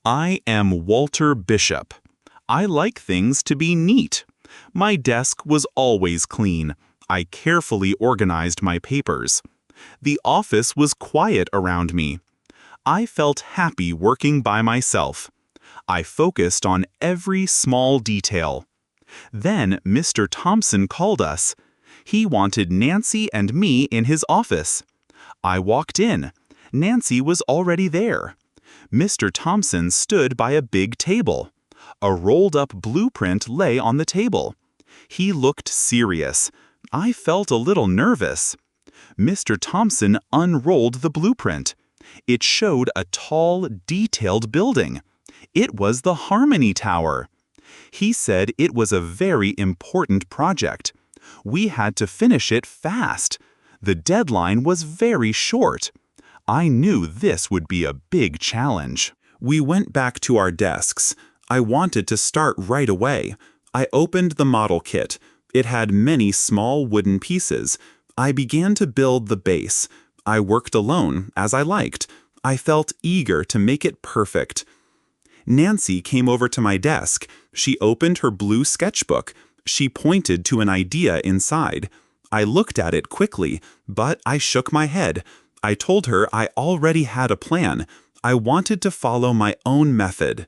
I am Walter Bishop. I like things to be neat. My desk was always clean. I carefully organized my papers. The office was quiet around me. I felt happy working by myself. I focused on every small detail. Then Mr. Thompson called us. He wanted Nancy and me in his office. I walked in. Nancy was already there. Mr. Thompson stood by a big table. A rolled-up blueprint lay on the table. He looked serious. I felt a little nervous. Mr. Thompson unrolled the blueprint. It showed a tall, detailed building. It was the Harmony Tower. He said it was a very important project. We had to finish it fast. The deadline was very short. I knew this would be a big challenge. We went back to our desks. I wanted to start right away. I opened the model kit. It had many small wooden pieces. I began to build the base. I worked alone, as I liked. I felt eager to make it perfect. Nancy came over to my desk. She opened her blue sketchbook. She pointed to an idea inside. I looked at it quickly, but I shook my head. I told her I already had a plan. I wanted to follow my own method.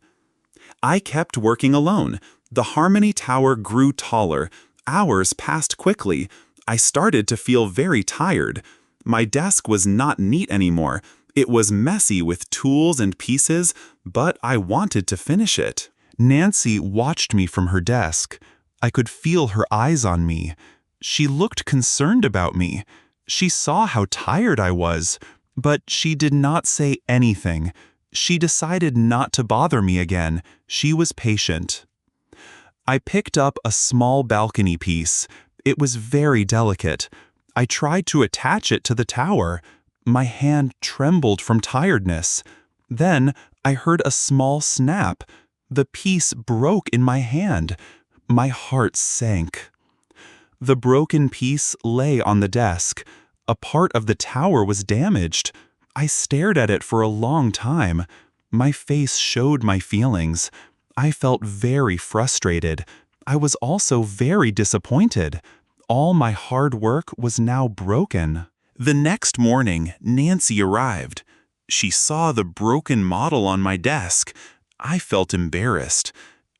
I kept working alone. The Harmony Tower grew taller. Hours passed quickly. I started to feel very tired. My desk was not neat anymore. It was messy with tools and pieces, but I wanted to finish it. Nancy watched me from her desk. I could feel her eyes on me. She looked concerned about me. She saw how tired I was, but she did not say anything. She decided not to bother me again. She was patient. I picked up a small balcony piece. It was very delicate. I tried to attach it to the tower. My hand trembled from tiredness. Then I heard a small snap. The piece broke in my hand. My heart sank. The broken piece lay on the desk. A part of the tower was damaged. I stared at it for a long time. My face showed my feelings. I felt very frustrated. I was also very disappointed. All my hard work was now broken. The next morning, Nancy arrived. She saw the broken model on my desk. I felt embarrassed.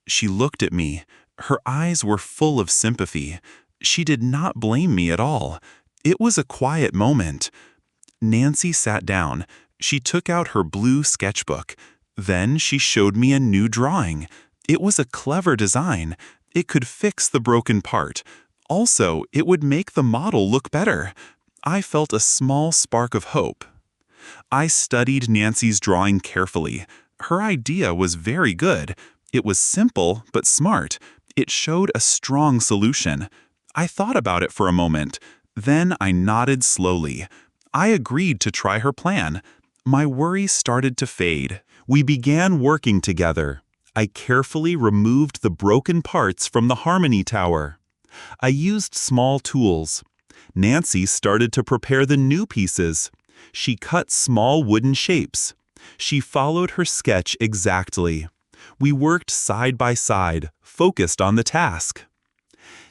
She looked at me. Her eyes were full of sympathy. She did not blame me at all. It was a quiet moment. Nancy sat down. She took out her blue sketchbook. Then she showed me a new drawing. It was a clever design. It could fix the broken part. Also, it would make the model look better. I felt a small spark of hope. I studied Nancy's drawing carefully. Her idea was very good. It was simple but smart. It showed a strong solution. I thought about it for a moment. Then I nodded slowly. I agreed to try her plan. My worry started to fade. We began working together. I carefully removed the broken parts from the Harmony Tower. I used small tools. Nancy started to prepare the new pieces. She cut small wooden shapes. She followed her sketch exactly. We worked side by side, focused on the task.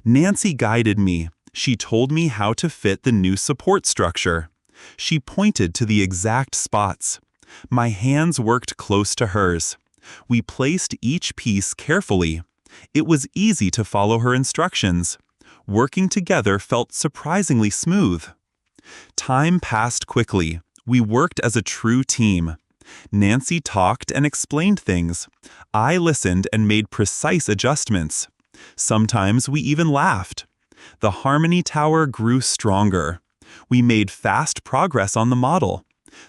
Nancy guided me. She told me how to fit the new support structure. She pointed to the exact spots. My hands worked close to hers. We placed each piece carefully. It was easy to follow her instructions. Working together felt surprisingly smooth. Time passed quickly. We worked as a true team. Nancy talked and explained things. I listened and made precise adjustments. Sometimes we even laughed. The Harmony Tower grew stronger. We made fast progress on the model.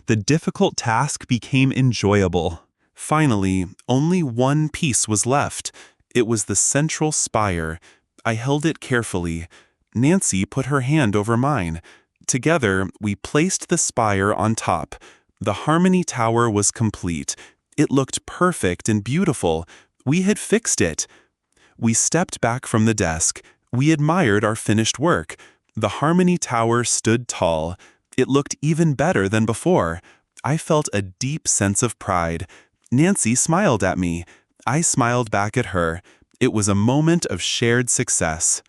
The difficult task became enjoyable. Finally, only one piece was left. It was the central spire. I held it carefully. Nancy put her hand over mine. Together, we placed the spire on top. The Harmony Tower was complete. It looked perfect and beautiful. We had fixed it. We stepped back from the desk. We admired our finished work. The Harmony Tower stood tall. It looked even better than before. I felt a deep sense of pride. Nancy smiled at me. I smiled back at her. It was a moment of shared success.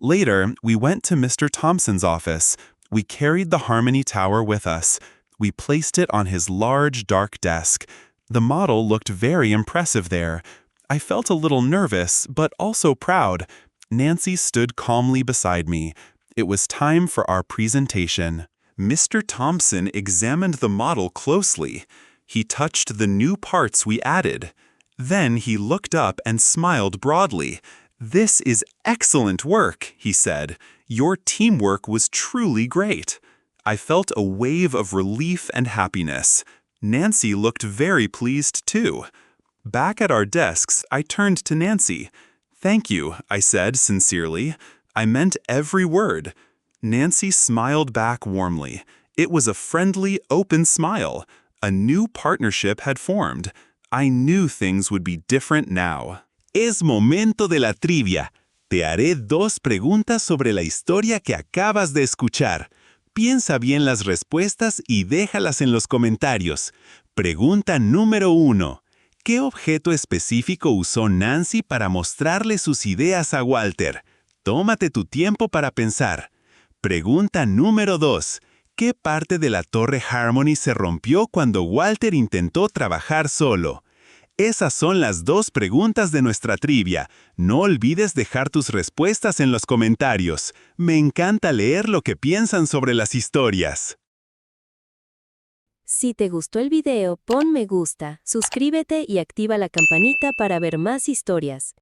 Later, we went to Mr. Thompson's office. We carried the Harmony Tower with us. We placed it on his large, dark desk. The model looked very impressive there. I felt a little nervous, but also proud. Nancy stood calmly beside me. It was time for our presentation. Mr. Thompson examined the model closely. He touched the new parts we added. Then he looked up and smiled broadly. "This is excellent work," he said. "Your teamwork was truly great." I felt a wave of relief and happiness. Nancy looked very pleased too. Back at our desks, I turned to Nancy. "Thank you," I said sincerely. I meant every word. Nancy smiled back warmly. It was a friendly, open smile. A new partnership had formed. I knew things would be different now. Es momento de la trivia. Te haré 2 preguntas sobre la historia que acabas de escuchar. Piensa bien las respuestas y déjalas en los comentarios. Pregunta número 1. ¿Qué objeto específico usó Nancy para mostrarle sus ideas a Walter? Tómate tu tiempo para pensar. Pregunta número 2. ¿Qué parte de la torre Harmony se rompió cuando Walter intentó trabajar solo? Esas son las 2 preguntas de nuestra trivia. No olvides dejar tus respuestas en los comentarios. Me encanta leer lo que piensan sobre las historias. Si te gustó el video, pon me gusta, suscríbete y activa la campanita para ver más historias.